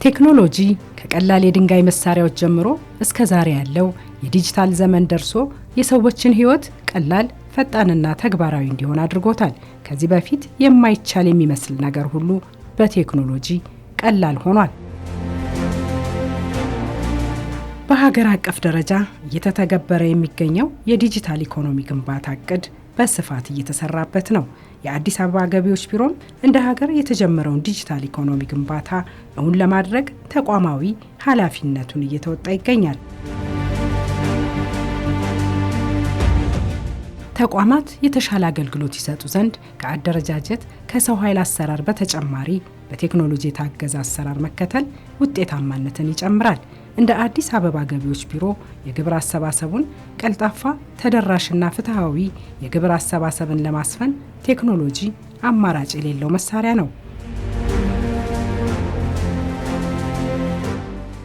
ቴክኖሎጂ ከቀላል የድንጋይ መሳሪያዎች ጀምሮ እስከ ዛሬ ያለው የዲጂታል ዘመን ደርሶ የሰዎችን ሕይወት ቀላል፣ ፈጣንና ተግባራዊ እንዲሆን አድርጎታል። ከዚህ በፊት የማይቻል የሚመስል ነገር ሁሉ በቴክኖሎጂ ቀላል ሆኗል። በሀገር አቀፍ ደረጃ እየተተገበረ የሚገኘው የዲጂታል ኢኮኖሚ ግንባታ እቅድ በስፋት እየተሰራበት ነው። የአዲስ አበባ ገቢዎች ቢሮም እንደ ሀገር የተጀመረውን ዲጂታል ኢኮኖሚ ግንባታ እውን ለማድረግ ተቋማዊ ኃላፊነቱን እየተወጣ ይገኛል። ተቋማት የተሻለ አገልግሎት ይሰጡ ዘንድ ከአደረጃጀት ከሰው ኃይል አሰራር በተጨማሪ በቴክኖሎጂ የታገዘ አሰራር መከተል ውጤታማነትን ይጨምራል። እንደ አዲስ አበባ ገቢዎች ቢሮ የግብር አሰባሰቡን ቀልጣፋ፣ ተደራሽና ፍትሃዊ የግብር አሰባሰብን ለማስፈን ቴክኖሎጂ አማራጭ የሌለው መሳሪያ ነው።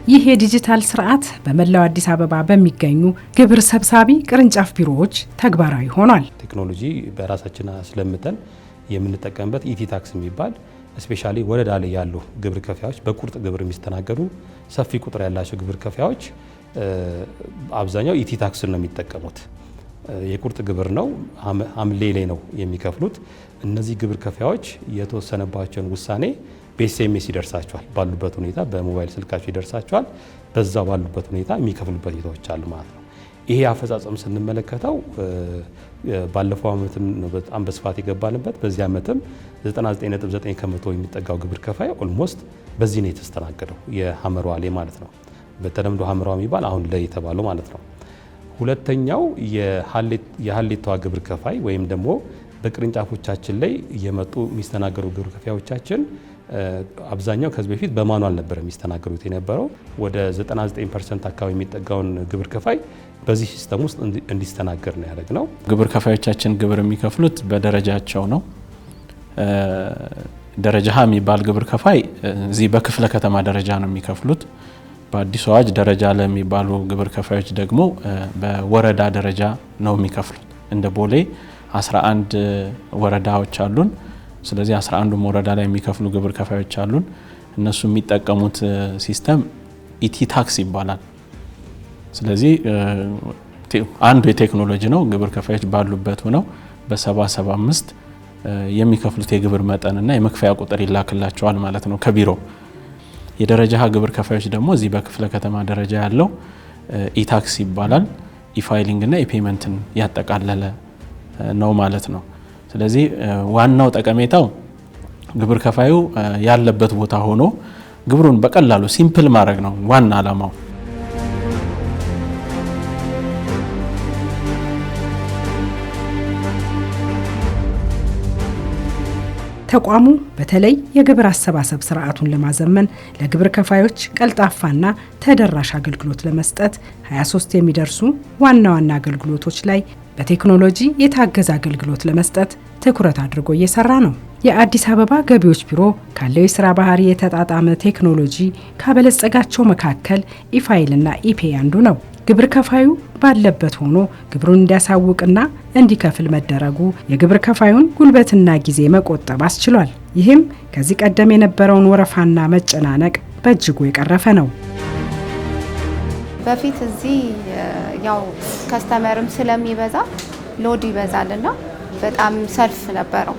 ይህ የዲጂታል ስርዓት በመላው አዲስ አበባ በሚገኙ ግብር ሰብሳቢ ቅርንጫፍ ቢሮዎች ተግባራዊ ሆኗል። ቴክኖሎጂ በራሳችን አስለምተን የምንጠቀምበት ኢቲታክስ የሚባል ስፔሻሊ ወረዳ ላይ ያሉ ግብር ከፋዮች በቁርጥ ግብር የሚስተናገዱ ሰፊ ቁጥር ያላቸው ግብር ከፋዮች አብዛኛው ኢቲታክስን ነው የሚጠቀሙት። የቁርጥ ግብር ነው፣ ሐምሌ ላይ ነው የሚከፍሉት። እነዚህ ግብር ከፋዮች የተወሰነባቸውን ውሳኔ በኤስኤምኤስ ይደርሳቸዋል። ባሉበት ሁኔታ በሞባይል ስልካቸው ይደርሳቸዋል። በዛ ባሉበት ሁኔታ የሚከፍሉበት ሁኔታዎች አሉ ማለት ነው። ይሄ አፈጻጸም ስንመለከተው ባለፈው ዓመትም በጣም በስፋት የገባንበት በዚህ ዓመትም 99.9 ከመቶ የሚጠጋው ግብር ከፋይ ኦልሞስት በዚህ ነው የተስተናገደው። የሐመሯ ላይ ማለት ነው። በተለምዶ ሐመሯ የሚባል አሁን ላይ የተባለው ማለት ነው። ሁለተኛው የሀሌቷ ግብር ከፋይ ወይም ደግሞ በቅርንጫፎቻችን ላይ የመጡ የሚስተናገዱ ግብር ከፋዮቻችን አብዛኛው ከዚህ በፊት በማኑዋል ነበር የሚስተናገዱት የነበረው። ወደ 99% አካባቢ የሚጠጋውን ግብር ከፋይ በዚህ ሲስተም ውስጥ እንዲስተናገር ነው ያደረግነው። ግብር ከፋዮቻችን ግብር የሚከፍሉት በደረጃቸው ነው። ደረጃ ሀ የሚባል ግብር ከፋይ እዚህ በክፍለ ከተማ ደረጃ ነው የሚከፍሉት። በአዲሱ አዋጅ ደረጃ ለ የሚባሉ ግብር ከፋዮች ደግሞ በወረዳ ደረጃ ነው የሚከፍሉት። እንደ ቦሌ 11 ወረዳዎች አሉን። ስለዚህ 11ዱም ወረዳ ላይ የሚከፍሉ ግብር ከፋዮች አሉን። እነሱ የሚጠቀሙት ሲስተም ኢቲታክስ ይባላል። ስለዚህ አንዱ የቴክኖሎጂ ነው። ግብር ከፋዮች ባሉበት ሆነው በ775 የሚከፍሉት የግብር መጠንና የመክፈያ ቁጥር ይላክላቸዋል ማለት ነው ከቢሮ። የደረጃ ሀ ግብር ከፋዮች ደግሞ እዚህ በክፍለ ከተማ ደረጃ ያለው ኢታክስ ይባላል። ኢፋይሊንግ እና ኢፔመንትን ያጠቃለለ ነው ማለት ነው። ስለዚህ ዋናው ጠቀሜታው ግብር ከፋዩ ያለበት ቦታ ሆኖ ግብሩን በቀላሉ ሲምፕል ማድረግ ነው ዋና ዓላማው። ተቋሙ በተለይ የግብር አሰባሰብ ስርዓቱን ለማዘመን ለግብር ከፋዮች ቀልጣፋና ተደራሽ አገልግሎት ለመስጠት 23 የሚደርሱ ዋና ዋና አገልግሎቶች ላይ በቴክኖሎጂ የታገዘ አገልግሎት ለመስጠት ትኩረት አድርጎ እየሰራ ነው። የአዲስ አበባ ገቢዎች ቢሮ ካለው የስራ ባህሪ የተጣጣመ ቴክኖሎጂ ካበለጸጋቸው መካከል ኢፋይልና ኢፔ አንዱ ነው። ግብር ከፋዩ ባለበት ሆኖ ግብሩን እንዲያሳውቅና እንዲከፍል መደረጉ የግብር ከፋዩን ጉልበትና ጊዜ መቆጠብ አስችሏል። ይህም ከዚህ ቀደም የነበረውን ወረፋና መጨናነቅ በእጅጉ የቀረፈ ነው። በፊት እዚህ ያው ከስተመርም ስለሚበዛ ሎድ ይበዛልና በጣም ሰልፍ ነበረው።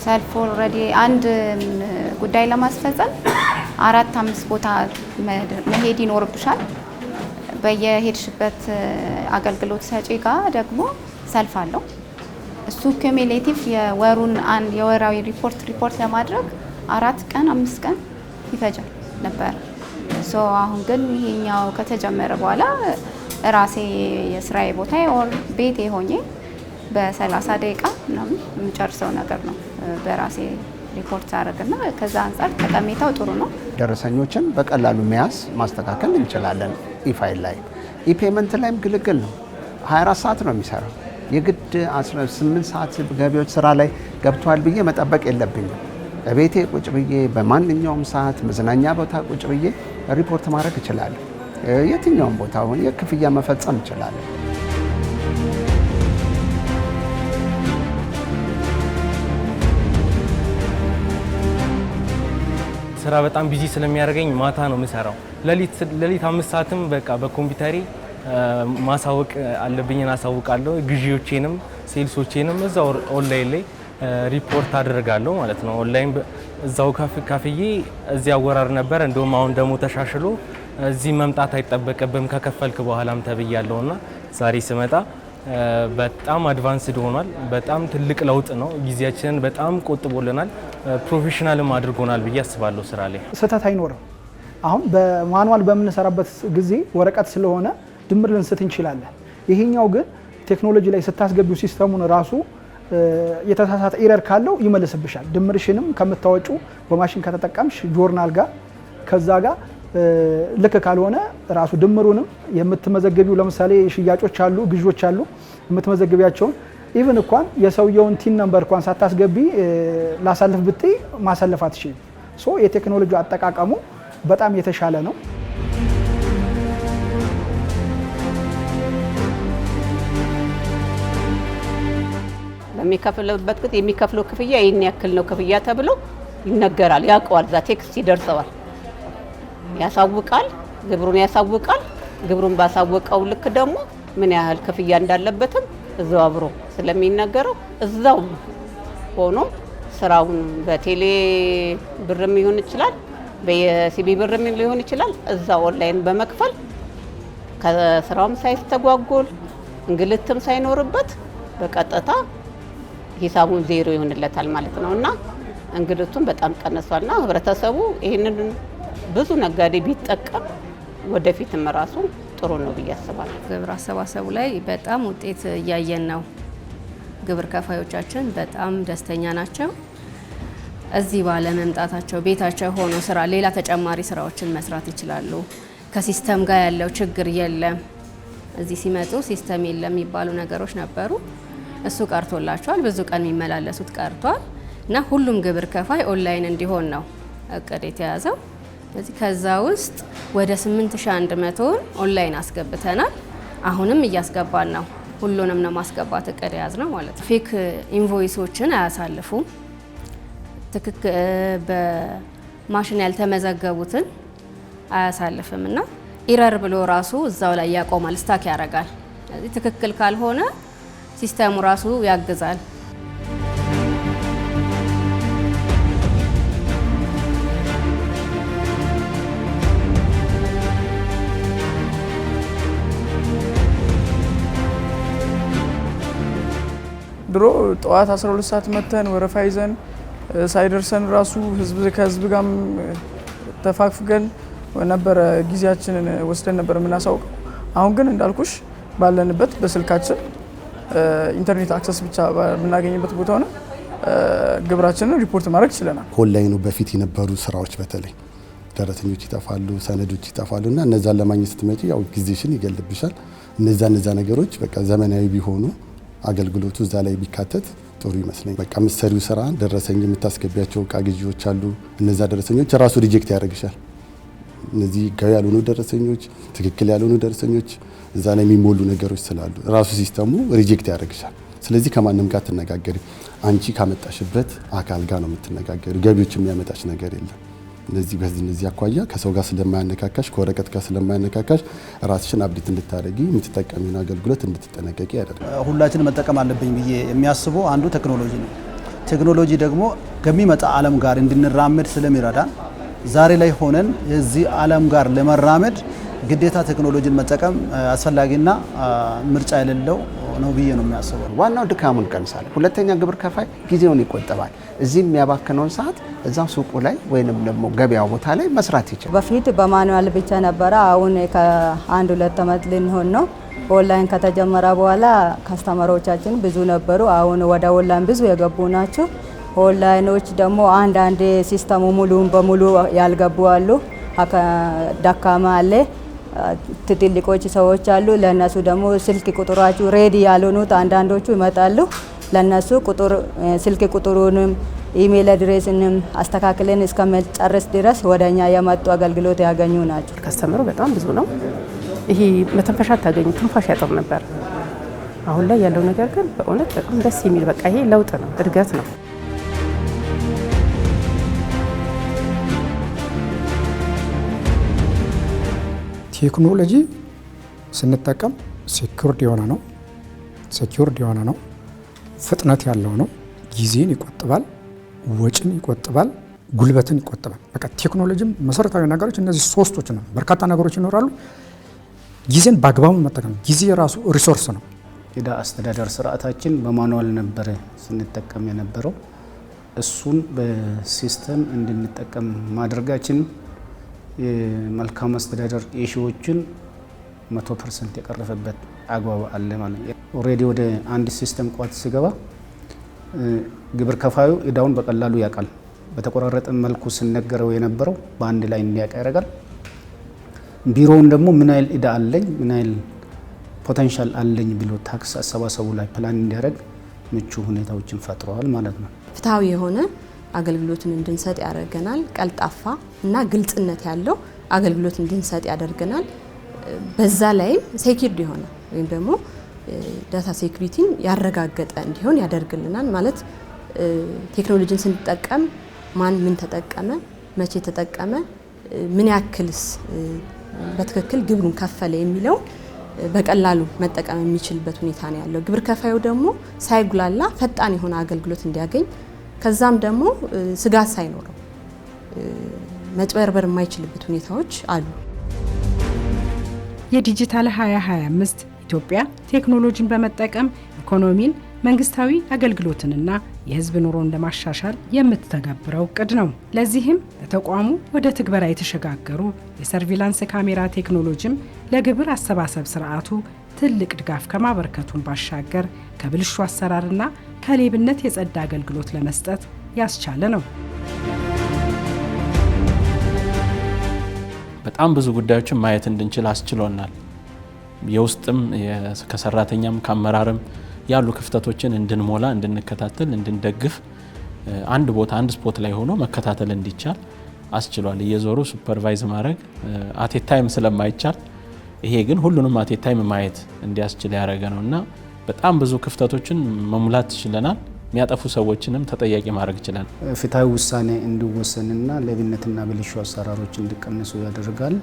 ሰልፍ ኦልሬዲ አንድ ጉዳይ ለማስፈጸም 4-5 ቦታ መሄድ ይኖርብሻል። በየሄድሽበት አገልግሎት ሰጪ ጋር ደግሞ ሰልፍ አለው። እሱ ኩሙሌቲቭ የወራዊ ሪፖርት ለማድረግ 4 ቀን 5 ቀን ይፈጃል ነበር። አሁን ግን ይሄኛው ከተጀመረ በኋላ ራሴ የስራዬ ቦታ ኦር ቤቴ ሆኜ በ30 ደቂቃ ምናምን የምጨርሰው ነገር ነው። በራሴ ሪፖርት አደረግና ከዛ አንፃር ጠቀሜታው ጥሩ ነው። ደረሰኞችን በቀላሉ መያዝ ማስተካከል እንችላለን። ኢፋይል ላይ ኢፔመንት ላይም ግልግል ነው። 24 ሰዓት ነው የሚሰራው። የግድ 18 ሰዓት ገቢዎች ስራ ላይ ገብቷል ብዬ መጠበቅ የለብኝም። በቤቴ ቁጭ ብዬ በማንኛውም ሰዓት መዝናኛ ቦታ ቁጭ ብዬ ሪፖርት ማድረግ እችላለሁ። የትኛውም ቦታ ሆኜ ክፍያ መፈጸም እችላለሁ። ስራ ስራ በጣም ቢዚ ስለሚያደርገኝ ማታ ነው የምሰራው። ሌሊት 5 ሰዓትም በቃ በኮምፒውተሪ ማሳወቅ አለብኝን አሳውቃለሁ። ግዢዎቼንም ሴልሶቼንም እዛው ኦንላይን ላይ ሪፖርት አደርጋለሁ ማለት ነው። ኦንላይን እዛው ካፍዬ እዚህ አወራር ነበር። እንደውም አሁን ደግሞ ተሻሽሎ እዚህ መምጣት አይጠበቅብም ከከፈልክ በኋላም ተብያለሁና ዛሬ ስመጣ በጣም አድቫንስድ ሆኗል። በጣም ትልቅ ለውጥ ነው። ጊዜያችንን በጣም ቆጥቦልናል። ፕሮፌሽናልም አድርጎናል ብዬ አስባለሁ። ስራ ላይ ስህተት አይኖርም። አሁን በማኑዋል በምንሰራበት ጊዜ ወረቀት ስለሆነ ድምር ልንስት እንችላለን። ይሄኛው ግን ቴክኖሎጂ ላይ ስታስገቢው ሲስተሙን ራሱ የተሳሳተ ኤረር ካለው ይመልስብሻል። ድምርሽንም ከምታወጩ በማሽን ከተጠቀምሽ ጆርናል ጋር ከዛ ጋር ልክ ካልሆነ ራሱ ድምሩንም የምትመዘገቢው ለምሳሌ ሽያጮች አሉ፣ ግዢዎች አሉ የምትመዘገቢያቸውን ኢቭን እንኳን የሰውየውን ቲን ነምበር እንኳን ሳታስገቢ ላሳልፍ ብትይ ማሳለፍ አትችልም። ሶ የቴክኖሎጂ አጠቃቀሙ በጣም የተሻለ ነው። በሚከፍልበት ጊዜ የሚከፍለው ክፍያ ይህን ያክል ነው ክፍያ ተብሎ ይነገራል። ያውቀዋል፣ ዛ ቴክስት ይደርሰዋል፣ ያሳውቃል፣ ግብሩን ያሳውቃል። ግብሩን ባሳወቀው ልክ ደግሞ ምን ያህል ክፍያ እንዳለበትም እዛው አብሮ ስለሚነገረው እዛው ሆኖ ስራውን በቴሌ ብርም ሊሆን ይችላል፣ በሲቢ ብርም ሊሆን ይችላል። እዛው ኦንላይን በመክፈል ከስራውም ሳይስተጓጎል እንግልትም ሳይኖርበት በቀጥታ ሂሳቡን ዜሮ ይሆንለታል ማለት ነው እና እንግልቱን በጣም ቀንሷልና ህብረተሰቡ ይህንን ብዙ ነጋዴ ቢጠቀም ወደፊትም ራሱ ጥሩ ነው ብዬ አስባለሁ። ግብር አሰባሰቡ ላይ በጣም ውጤት እያየን ነው። ግብር ከፋዮቻችን በጣም ደስተኛ ናቸው። እዚህ ባለ መምጣታቸው ቤታቸው ሆኖ ስራ ሌላ ተጨማሪ ስራዎችን መስራት ይችላሉ። ከሲስተም ጋር ያለው ችግር የለም። እዚህ ሲመጡ ሲስተም የለም የሚባሉ ነገሮች ነበሩ። እሱ ቀርቶላቸዋል። ብዙ ቀን የሚመላለሱት ቀርቷል እና ሁሉም ግብር ከፋይ ኦንላይን እንዲሆን ነው እቅድ የተያዘው። ስለዚህ ከዛ ውስጥ ወደ 8100ን ኦንላይን አስገብተናል። አሁንም እያስገባን ነው። ሁሉንም ነው ማስገባት እቅድ የያዝነው ማለት ነው። ፌክ ኢንቮይሶችን አያሳልፉም። ትክክል በማሽን ያልተመዘገቡትን አያሳልፍም እና ኢረር ብሎ ራሱ እዛው ላይ ያቆማል፣ ስታክ ያደርጋል። ስለዚህ ትክክል ካልሆነ ሲስተሙ ራሱ ያግዛል። ድሮ ጠዋት 12 ሰዓት መተን ወረፋ ይዘን ሳይደርሰን ራሱ ከህዝብ ጋር ተፋፍገን ነበረ ጊዜያችንን ወስደን ነበር የምናሳውቀው። አሁን ግን እንዳልኩሽ ባለንበት በስልካችን ኢንተርኔት አክሰስ ብቻ የምናገኝበት ቦታ ሆነ ግብራችንን ሪፖርት ማድረግ ይችላል። ከኦንላይኑ በፊት የነበሩ ስራዎች በተለይ ደረሰኞች ይጠፋሉ፣ ሰነዶች ይጠፋሉ እና እነዛን ለማግኘት ስትመጪ ያው ጊዜሽን ይገልብሻል። እነዛ ነገሮች በቃ ዘመናዊ ቢሆኑ አገልግሎቱ እዛ ላይ ቢካተት ጥሩ ይመስለኝ። በቃ ምሰሪው ስራ ደረሰኝ የምታስገቢያቸው እቃ ግዢዎች አሉ። እነዛ ደረሰኞች ራሱ ሪጀክት ያደርግሻል። እነዚህ ህጋዊ ያልሆኑ ደረሰኞች፣ ትክክል ያልሆኑ ደረሰኞች እዛ ላይ የሚሞሉ ነገሮች ስላሉ ራሱ ሲስተሙ ሪጀክት ያደርግሻል። ስለዚህ ከማንም ጋር ትነጋገሪ፣ አንቺ ካመጣሽበት አካል ጋር ነው የምትነጋገሪ። ገቢዎች የሚያመጣሽ ነገር የለም። በዚህ አኳያ ከሰው ጋር ስለማያነካካሽ፣ ከወረቀት ጋር ስለማያነካካሽ ራስሽን አብዴት እንድታደርጊ የምትጠቀሚውን አገልግሎት እንድትጠነቀቂ ያደርጋል። ሁላችንም መጠቀም አለብኝ ብዬ የሚያስበው አንዱ ቴክኖሎጂ ነው። ቴክኖሎጂ ደግሞ ከሚመጣ ዓለም ጋር እንድንራመድ ስለሚረዳን ዛሬ ላይ ሆነን የዚህ ዓለም ጋር ለመራመድ ግዴታ ቴክኖሎጂን መጠቀም አስፈላጊና ምርጫ የሌለው ነው ብዬ ነው የሚያስበው። ዋናው ድካሙን ቀንሳል። ሁለተኛ ግብር ከፋይ ጊዜውን ይቆጠባል። እዚህ የሚያባክነውን ሰዓት እዛው ሱቁ ላይ ወይንም ደግሞ ገበያው ቦታ ላይ መስራት ይችላል። በፊት በማኑዋል ብቻ ነበረ። አሁን ከአንድ 2 ዓመት ልንሆን ነው። ኦንላይን ከተጀመረ በኋላ ከስተመሮቻችን ብዙ ነበሩ። አሁን ወደ ኦንላይን ብዙ የገቡ ናቸው። ኦንላይኖች ደግሞ አንዳንድ ሲስተሙ ሙሉን በሙሉ ያልገቡ አሉ። ደካማ አለ። ትልልቆች ሰዎች አሉ። ለነሱ ደግሞ ስልክ ቁጥራችሁ ሬዲ ያልሆኑት አንዳንዶቹ ይመጣሉ። ለነሱ ስልክ ቁጥሩንም ኢሜል አድሬስንም አስተካክለን እስከመጨረስ ድረስ ወደኛ የመጡ አገልግሎት ያገኙ ናቸው። ከስተመሩ በጣም ብዙ ነው። ይሄ መተንፈሻ ታገኙ ትንፋሽ ያጥር ነበር። አሁን ላይ ያለው ነገር ግን በእውነት በጣም ደስ የሚል በቃ ይሄ ለውጥ ነው፣ እድገት ነው። ቴክኖሎጂ ስንጠቀም ሴኩርድ የሆነ ነው፣ ፍጥነት ያለው ነው፣ ጊዜን ይቆጥባል፣ ወጪን ይቆጥባል፣ ጉልበትን ይቆጥባል። በቃ ቴክኖሎጂም መሰረታዊ ነገሮች እነዚህ ሶስቶች ነው። በርካታ ነገሮች ይኖራሉ። ጊዜን በአግባቡ መጠቀም፣ ጊዜ የራሱ ሪሶርስ ነው። ዕዳ አስተዳደር ስርዓታችን በማኑዋል ነበረ ስንጠቀም የነበረው። እሱን በሲስተም እንድንጠቀም ማድረጋችን የመልካም አስተዳደር ኢሹዎችን 100% የቀረፈበት አግባብ አለ ማለት ነው። ኦልሬዲ ወደ አንድ ሲስተም ቋት ሲገባ ግብር ከፋዩ ዕዳውን በቀላሉ ያውቃል። በተቆራረጠ መልኩ ስነገረው የነበረው በአንድ ላይ እንዲያውቅ ያደርጋል። ቢሮውን ደግሞ ምን ያህል ዕዳ አለኝ፣ ምን ያህል ፖቴንሻል አለኝ ብሎ ታክስ አሰባሰቡ ላይ ፕላን እንዲያደርግ ምቹ ሁኔታዎችን ፈጥረዋል ማለት ነው። ፍትሐዊ የሆነ አገልግሎትን እንድንሰጥ ያደርገናል። ቀልጣፋ እና ግልጽነት ያለው አገልግሎት እንድንሰጥ ያደርገናል። በዛ ላይም ሴኪርድ የሆነ ወይም ደግሞ ዳታ ሴኩሪቲን ያረጋገጠ እንዲሆን ያደርግልናል። ማለት ቴክኖሎጂን ስንጠቀም ማን ምን ተጠቀመ፣ መቼ ተጠቀመ፣ ምን ያክልስ በትክክል ግብሩን ከፈለ የሚለው በቀላሉ መጠቀም የሚችልበት ሁኔታ ነው ያለው። ግብር ከፋዩ ደግሞ ሳይጉላላ ፈጣን የሆነ አገልግሎት እንዲያገኝ ከዛም ደግሞ ስጋት ሳይኖረው መጭበርበር የማይችልበት ሁኔታዎች አሉ። የዲጂታል 2025 ኢትዮጵያ ቴክኖሎጂን በመጠቀም ኢኮኖሚን፣ መንግስታዊ አገልግሎትንና የህዝብ ኑሮን ለማሻሻል የምትተገብረው እቅድ ነው። ለዚህም በተቋሙ ወደ ትግበራ የተሸጋገሩ የሰርቪላንስ ካሜራ ቴክኖሎጂም ለግብር አሰባሰብ ስርዓቱ ትልቅ ድጋፍ ከማበርከቱን ባሻገር ከብልሹ አሰራርና ከሌብነት የጸዳ አገልግሎት ለመስጠት ያስቻለ ነው። በጣም ብዙ ጉዳዮችን ማየት እንድንችል አስችሎናል። የውስጥም ከሰራተኛም ከአመራርም ያሉ ክፍተቶችን እንድንሞላ፣ እንድንከታተል፣ እንድንደግፍ አንድ ቦታ አንድ ስፖት ላይ ሆኖ መከታተል እንዲቻል አስችሏል። እየዞሩ ሱፐርቫይዝ ማድረግ አቴ ታይም ስለማይቻል ይሄ ግን ሁሉንም አቴ ታይም ማየት እንዲያስችል ያደረገ ነውና በጣም ብዙ ክፍተቶችን መሙላት ችለናል። የሚያጠፉ ሰዎችንም ተጠያቂ ማድረግ ይችላል። ፍትሐዊ ውሳኔ እንዲወሰንና ሌብነትና ብልሹ አሰራሮች እንዲቀንሱ ያደርጋል።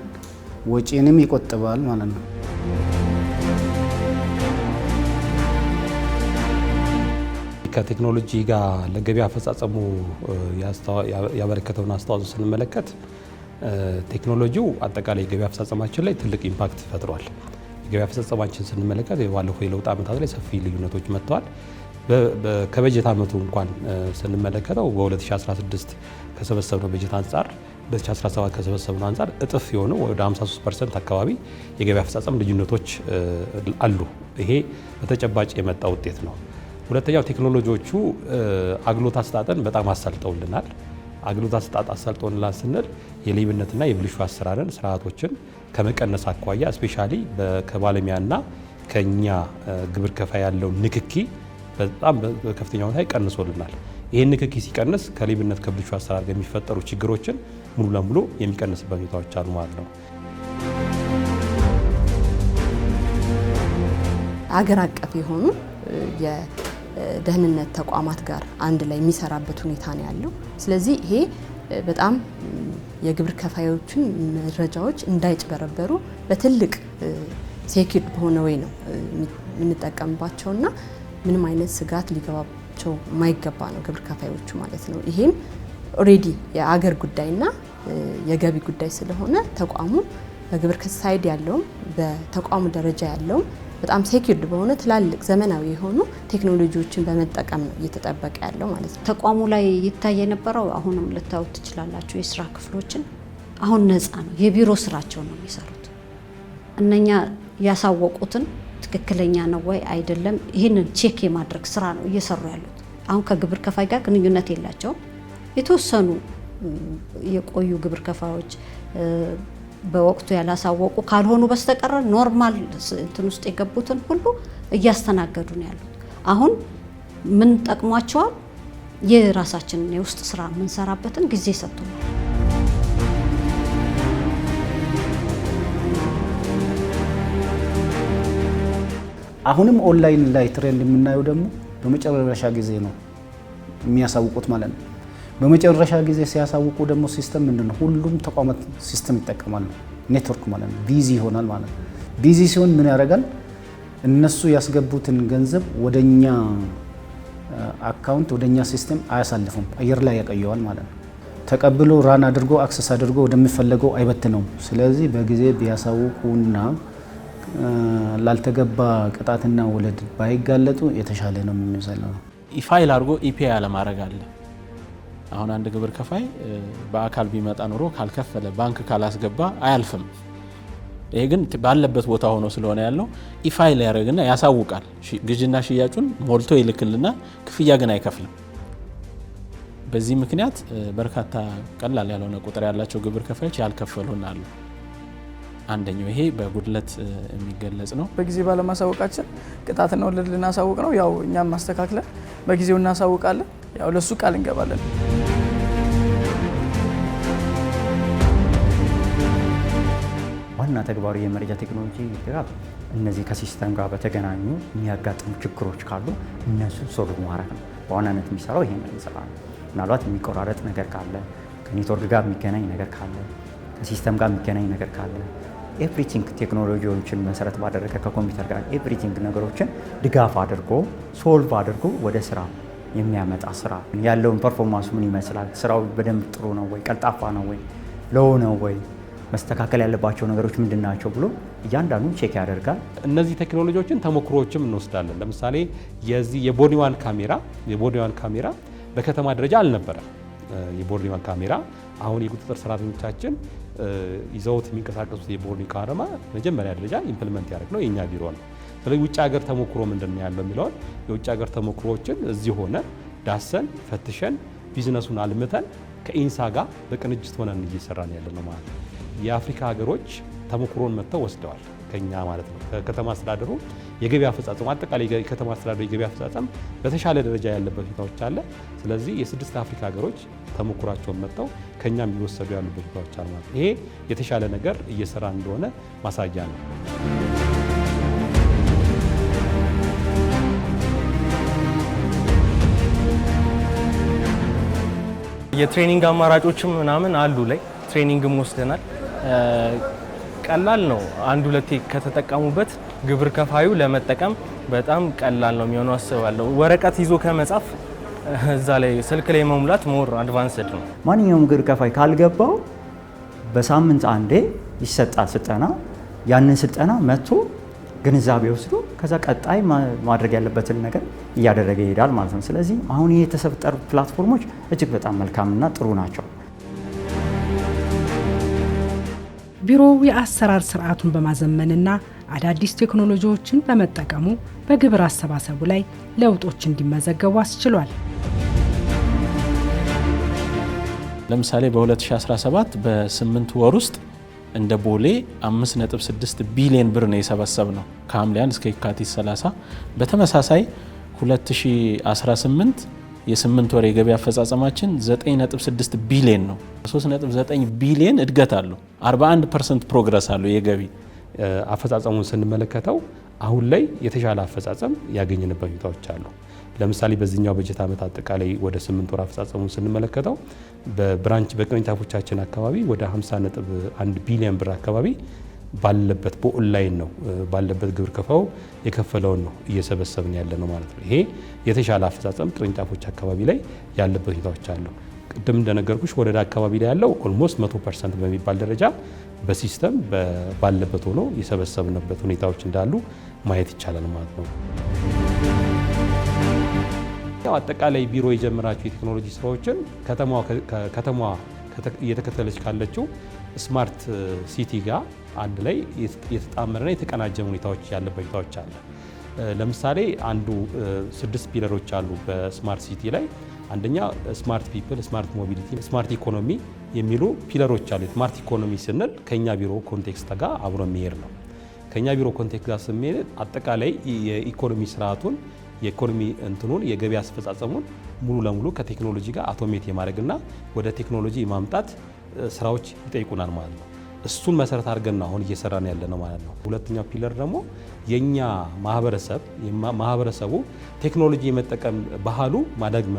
ወጪንም ይቆጥባል ማለት ነው። ከቴክኖሎጂ ጋር ለገቢ አፈጻጸሙ ያበረከተውን አስተዋጽኦ ስንመለከት ቴክኖሎጂው አጠቃላይ የገቢ አፈጻጸማችን ላይ ትልቅ ኢምፓክት ፈጥሯል። የገቢ አፈጻጸማችን ስንመለከት ባለፈው የለውጥ ዓመታት ላይ ሰፊ ልዩነቶች መጥተዋል። ከበጀት ዓመቱ እንኳን ስንመለከተው በ2016 ከሰበሰብነው በጀት አንጻር በ2017 ከሰበሰብነው አንጻር እጥፍ የሆነው ወደ 53% አካባቢ የገቢ አፈጻጸም ልዩነቶች አሉ። ይሄ በተጨባጭ የመጣ ውጤት ነው። ሁለተኛው ቴክኖሎጂዎቹ አገልግሎት አሰጣጥን በጣም አሳልጠውልናል። አገልግሎት አሰጣጥ አሳልጠውልናል ስንል የሌብነትና የብልሹ አሰራርን ስርዓቶችን ከመቀነስ አኳያ ስፔሻሊ ከባለሙያና ከኛ ግብር ከፋይ ያለው ንክኪ በጣም በከፍተኛ ሁኔታ ይቀንሶልናል። ይህን ንክኪ ሲቀንስ ከሌብነት ከብልሹ አሰራር ጋር የሚፈጠሩ ችግሮችን ሙሉ ለሙሉ የሚቀንስበት ሁኔታዎች አሉ ማለት ነው። አገር አቀፍ የሆኑ የደህንነት ተቋማት ጋር አንድ ላይ የሚሰራበት ሁኔታ ነው ያለው። ስለዚህ ይሄ በጣም የግብር ከፋዮችን መረጃዎች እንዳይጭበረበሩ በትልቅ ሴኪዩርድ በሆነ ወይ ነው የምንጠቀምባቸውና ምንም አይነት ስጋት ሊገባቸው የማይገባ ነው ግብር ከፋዮቹ ማለት ነው። ይሄም ኦሬዲ የአገር ጉዳይና የገቢ ጉዳይ ስለሆነ ተቋሙ በግብር ሳይድ ያለውም በተቋሙ ደረጃ ያለውም በጣም ሴኪዩርድ በሆነ ትላልቅ ዘመናዊ የሆኑ ቴክኖሎጂዎችን በመጠቀም ነው እየተጠበቀ ያለው ማለት ነው። ተቋሙ ላይ ይታይ የነበረው አሁንም ልታዩት ትችላላችሁ። የስራ ክፍሎችን አሁን ነፃ ነው፣ የቢሮ ስራቸው ነው የሚሰሩት። እነኛ ያሳወቁትን ትክክለኛ ነው ወይ አይደለም፣ ይህንን ቼክ የማድረግ ስራ ነው እየሰሩ ያሉት። አሁን ከግብር ከፋይ ጋር ግንኙነት የላቸውም። የተወሰኑ የቆዩ ግብር ከፋዮች በወቅቱ ያላሳወቁ ካልሆኑ በስተቀር ኖርማል እንትን ውስጥ የገቡትን ሁሉ እያስተናገዱ ነው ያሉት። አሁን ምን ጠቅሟቸዋል? የራሳችንን የውስጥ ስራ የምንሰራበትን ጊዜ ሰጥቶናል። አሁንም ኦንላይን ላይ ትሬንድ የምናየው ደግሞ በመጨረሻ ጊዜ ነው የሚያሳውቁት ማለት ነው። በመጨረሻ ጊዜ ሲያሳውቁ ደግሞ ሲስተም ምንድነው? ሁሉም ተቋማት ሲስተም ይጠቀማሉ። ኔትወርክ ማለት ነው ቢዚ ይሆናል ማለት ነው። ቢዚ ሲሆን ምን ያደርጋል? እነሱ ያስገቡትን ገንዘብ ወደኛ አካውንት ወደኛ ሲስተም አያሳልፉም፣ አየር ላይ ያቀየዋል ማለት ነው። ተቀብሎ ራን አድርጎ አክሰስ አድርጎ ወደሚፈለገው አይበትነውም። ስለዚህ በጊዜ ቢያሳውቁና ላልተገባ ቅጣትና ወለድ ባይጋለጡ የተሻለ ነው የሚመስለው። ኢፋይል አድርጎ ኢፒአይ አለማድረግ አለ። አሁን አንድ ግብር ከፋይ በአካል ቢመጣ ኖሮ ካልከፈለ ባንክ ካላስገባ አያልፍም። ይሄ ግን ባለበት ቦታ ሆኖ ስለሆነ ያለው ኢፋይል ያደርግና ያሳውቃል። ግዥና ሽያጩን ሞልቶ ይልክልና ክፍያ ግን አይከፍልም። በዚህ ምክንያት በርካታ ቀላል ያልሆነ ቁጥር ያላቸው ግብር ከፋዮች ያልከፈሉን አሉ። አንደኛው ይሄ በጉድለት የሚገለጽ ነው። በጊዜ ባለማሳወቃችን ቅጣትና ወለድ ልናሳውቅ ነው። ያው እኛም ማስተካክለን በጊዜው እናሳውቃለን። ያው ለሱ ቃል እንገባለን። ዋና ተግባሩ የመረጃ ቴክኖሎጂ ድጋፍ እነዚህ ከሲስተም ጋር በተገናኙ የሚያጋጥሙ ችግሮች ካሉ እነሱ ሶልቭ ማድረግ ነው። በዋናነት የሚሰራው ይሄን ስራ ነው። ምናልባት የሚቆራረጥ ነገር ካለ፣ ከኔትወርክ ጋር የሚገናኝ ነገር ካለ፣ ከሲስተም ጋር የሚገናኝ ነገር ካለ ኤቭሪቲንግ ቴክኖሎጂዎችን መሰረት ባደረገ ከኮምፒውተር ጋር ኤቭሪቲንግ ነገሮችን ድጋፍ አድርጎ ሶልቭ አድርጎ ወደ ስራ የሚያመጣ ስራ ያለውን ፐርፎርማንስ ምን ይመስላል፣ ስራው በደንብ ጥሩ ነው ወይ፣ ቀልጣፋ ነው ወይ፣ ሎው ነው ወይ፣ መስተካከል ያለባቸው ነገሮች ምንድን ናቸው ብሎ እያንዳንዱ ቼክ ያደርጋል። እነዚህ ቴክኖሎጂዎችን ተሞክሮዎችም እንወስዳለን። ለምሳሌ የዚህ የቦዲዋን ካሜራ በከተማ ደረጃ አልነበረም። የቦርዲዋን ካሜራ አሁን የቁጥጥር ሰራተኞቻችን ይዘውት የሚንቀሳቀሱት የቦርዲንግ ካሜራ መጀመሪያ ደረጃ ኢምፕሊመንት ያደረግነው የኛ ቢሮ ነው። ስለዚህ ውጭ ሀገር ተሞክሮ ምንድን ነው ያለው የሚለውን የውጭ ሀገር ተሞክሮዎችን እዚህ ሆነ ዳሰን ፈትሸን ቢዝነሱን አልምተን ከኢንሳ ጋር በቅንጅት ሆነን እየሰራን ያለ ነው ማለት ነው። የአፍሪካ ሀገሮች ተሞክሮን መጥተው ወስደዋል ከኛ ማለት ነው። ከከተማ አስተዳደሩ የገበያ አፈጻጸም አጠቃላይ የከተማ አስተዳደሩ የገበያ አፈጻጸም በተሻለ ደረጃ ያለበት ሁኔታዎች አለ። ስለዚህ የስድስት አፍሪካ ሀገሮች ተሞክሯቸውን መጥተው ከኛም እየወሰዱ ያሉበት ሁኔታዎች አለ ማለት ነው። ይሄ የተሻለ ነገር እየሰራ እንደሆነ ማሳያ ነው። የትሬኒንግ አማራጮችም ምናምን አሉ ላይ ትሬኒንግም ወስደናል። ቀላል ነው። አንድ ሁለቴ ከተጠቀሙበት ግብር ከፋዩ ለመጠቀም በጣም ቀላል ነው የሚሆነው አስባለሁ። ወረቀት ይዞ ከመጻፍ እዛ ላይ ስልክ ላይ መሙላት ሞር አድቫንስድ ነው። ማንኛውም ግብር ከፋይ ካልገባው በሳምንት አንዴ ይሰጣል ስልጠና። ያንን ስልጠና መጥቶ ግንዛቤ ወስዶ ከዛ ቀጣይ ማድረግ ያለበትን ነገር እያደረገ ይሄዳል ማለት ነው። ስለዚህ አሁን የተፈጠሩ ፕላትፎርሞች እጅግ በጣም መልካምና ጥሩ ናቸው። ቢሮው የአሰራር ስርዓቱን በማዘመንና አዳዲስ ቴክኖሎጂዎችን በመጠቀሙ በግብር አሰባሰቡ ላይ ለውጦች እንዲመዘገቡ አስችሏል። ለምሳሌ በ2017 በ8 ወር ውስጥ እንደ ቦሌ 5.6 ቢሊዮን ብር ነው የሰበሰብ ነው ከሐምሌ 1 እስከ የካቲት 30። በተመሳሳይ 2018 የ8 ወር የገቢ አፈጻጸማችን 9.6 ቢሊዮን ነው። 3.9 ቢሊዮን እድገት አለው። 41% ፕሮግረስ አለው። የገቢ አፈጻጸሙን ስንመለከተው አሁን ላይ የተሻለ አፈጻጸም ያገኘንበት ሁኔታዎች አሉ። ለምሳሌ በዚህኛው በጀት ዓመት አጠቃላይ ወደ 8 ወር አፈጻጸሙን ስንመለከተው በብራንች በቅርንጫፎቻችን አካባቢ ወደ 50.1 ቢሊዮን ብር አካባቢ ባለበት በኦንላይን ነው ባለበት ግብር ከፋው የከፈለውን ነው እየሰበሰብን ያለ ነው ማለት ነው። ይሄ የተሻለ አፈጻጸም ቅርንጫፎች አካባቢ ላይ ያለበት ሁኔታዎች አሉ። ቅድም እንደነገርኩሽ ወረዳ አካባቢ ላይ ያለው ኦልሞስት 100% በሚባል ደረጃ በሲስተም ባለበት ሆኖ የሰበሰብንበት ሁኔታዎች እንዳሉ ማየት ይቻላል ማለት ነው። ያው አጠቃላይ ቢሮ የጀመራቸው የቴክኖሎጂ ስራዎችን ከተማዋ እየተከተለች ካለችው ስማርት ሲቲ ጋር አንድ ላይ የተጣመረና የተቀናጀ ሁኔታዎች ያለበት ሁኔታዎች አለ። ለምሳሌ አንዱ 6 ፒለሮች አሉ በስማርት ሲቲ ላይ። አንደኛ ስማርት ፒፕል፣ ስማርት ሞቢሊቲ፣ ስማርት ኢኮኖሚ የሚሉ ፒለሮች አሉ። ስማርት ኢኮኖሚ ስንል ከኛ ቢሮ ኮንቴክስት ጋር አብሮ የሚሄድ ነው። ከኛ ቢሮ ኮንቴክስት ጋር ስንሄድ አጠቃላይ የኢኮኖሚ ስርዓቱን የኢኮኖሚ እንትኑን የገቢ አስፈጻጸሙን ሙሉ ለሙሉ ከቴክኖሎጂ ጋር አውቶሜት የማድረግና ወደ ቴክኖሎጂ የማምጣት ስራዎች ይጠይቁናል ማለት ነው። እሱን መሰረት አድርገን ነው አሁን እየሰራን ያለ ነው ማለት ነው። ሁለተኛው ፒለር ደግሞ የኛ ማህበረሰቡ ቴክኖሎጂ የመጠቀም ባህሉ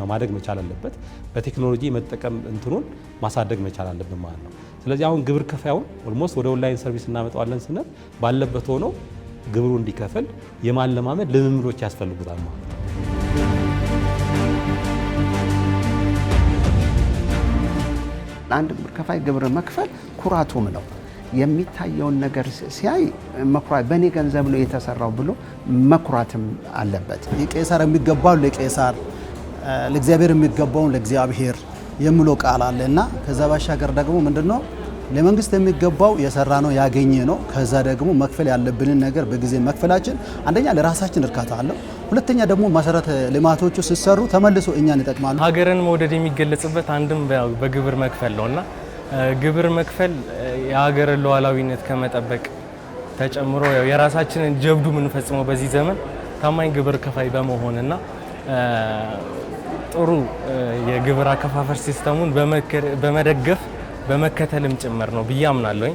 ማደግ መቻል አለበት። በቴክኖሎጂ የመጠቀም እንትኑን ማሳደግ መቻል አለብን ማለት ነው። ስለዚህ አሁን ግብር ከፋዩን ኦልሞስት ወደ ኦንላይን ሰርቪስ እናመጣዋለን ስንል ባለበት ሆኖ ግብሩ እንዲከፍል የማለማመድ ልምምዶች ያስፈልጉታል ማለት ነው። አንድ ግብር ከፋይ ግብር መክፈል ኩራቱም ነው። የሚታየውን ነገር ሲያይ መኩራት በእኔ ገንዘብ ነው የተሰራው ብሎ መኩራትም አለበት። የቄሳር የሚገባው ለቄሳር ለእግዚአብሔር የሚገባውን ለእግዚአብሔር የሚለው ቃል አለ እና ከዛ ባሻገር ደግሞ ምንድነው ለመንግስት የሚገባው የሰራ ነው ያገኘ ነው። ከዛ ደግሞ መክፈል ያለብንን ነገር በጊዜ መክፈላችን አንደኛ ለራሳችን እርካታ አለው፣ ሁለተኛ ደግሞ መሰረተ ልማቶቹ ሲሰሩ ተመልሶ እኛን ይጠቅማሉ። ሀገርን መውደድ የሚገለጽበት አንድም በግብር መክፈል ነውና ግብር መክፈል የሀገርን ሉዓላዊነት ከመጠበቅ ተጨምሮ የራሳችንን ጀብዱ የምንፈጽመው በዚህ ዘመን ታማኝ ግብር ከፋይ በመሆንና ጥሩ የግብር አከፋፈል ሲስተሙን በመደገፍ በመከተልም ጭምር ነው ብዬ አምናለሁ።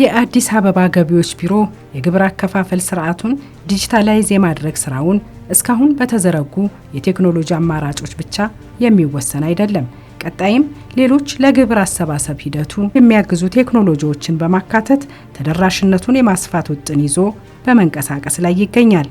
የአዲስ አበባ ገቢዎች ቢሮ የግብር አከፋፈል ስርዓቱን ዲጂታላይዝ የማድረግ ስራውን እስካሁን በተዘረጉ የቴክኖሎጂ አማራጮች ብቻ የሚወሰን አይደለም። ቀጣይም ሌሎች ለግብር አሰባሰብ ሂደቱ የሚያግዙ ቴክኖሎጂዎችን በማካተት ተደራሽነቱን የማስፋት ውጥን ይዞ በመንቀሳቀስ ላይ ይገኛል።